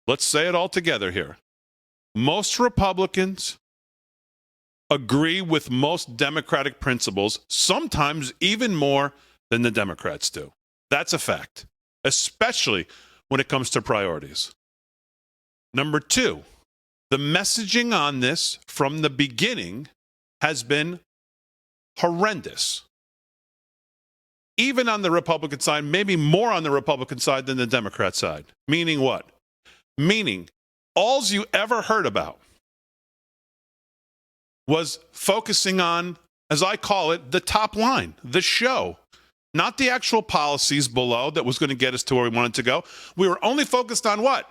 let's say it all together here. Most Republicans agree with most Democratic principles, sometimes even more than the Democrats do. That's a fact, especially when it comes to priorities. Number two, the messaging on this from the beginning has been horrendous. Even on the Republican side, maybe more on the Republican side than the Democrat side. Meaning what? Meaning, all you ever heard about was focusing on, as I call it, the top line, the show, not the actual policies below that was going to get us to where we wanted to go. We were only focused on what?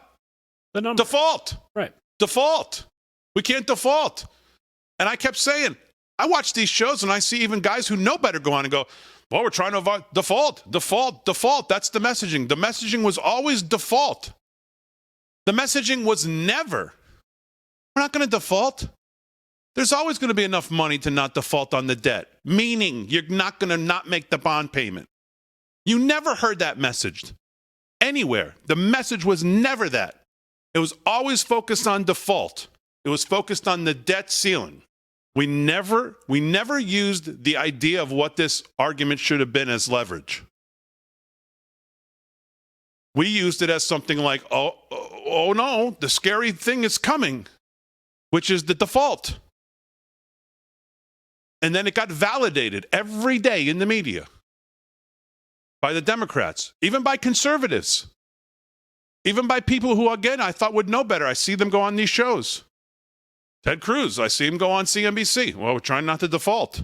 The number. Default. Right. Default. We can't default. And I kept saying, I watch these shows and I see even guys who know better go on and go, well, we're trying to avoid default. That's the messaging. The messaging was always default. The messaging was never, we're not going to default. There's always going to be enough money to not default on the debt, meaning you're not going to not make the bond payment. You never heard that messaged anywhere. The message was never that. It was always focused on default. It was focused on the debt ceiling. We never used the idea of what this argument should have been as leverage. We used it as something like, oh no, the scary thing is coming, which is the default. And then it got validated every day in the media by the Democrats, even by conservatives, even by people who, again, I thought would know better. I see them go on these shows. Ted Cruz, I see him go on CNBC. Well, we're trying not to default.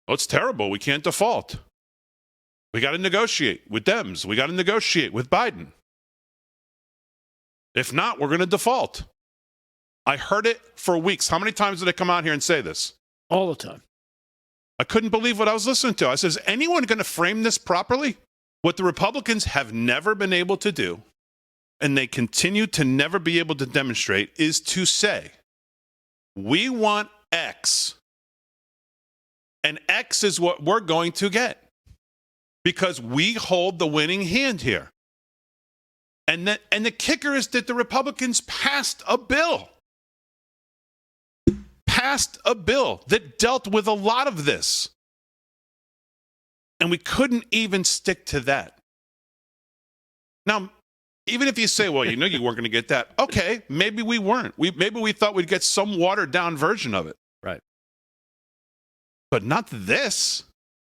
Oh, it's terrible. We can't default. We got to negotiate with Dems. We got to negotiate with Biden. If not, we're going to default. I heard it for weeks. How many times did I come out here and say this? All the time. I couldn't believe what I was listening to. I said, is anyone going to frame this properly? What the Republicans have never been able to do, and they continue to never be able to demonstrate, is to say, we want X, and X is what we're going to get because we hold the winning hand here. And the kicker is that the Republicans passed a bill that dealt with a lot of this. And we couldn't even stick to that. Now, even if you say, well, you know you weren't going to get that. Okay, maybe we weren't. Maybe we thought we'd get some watered down version of it. Right. But not this.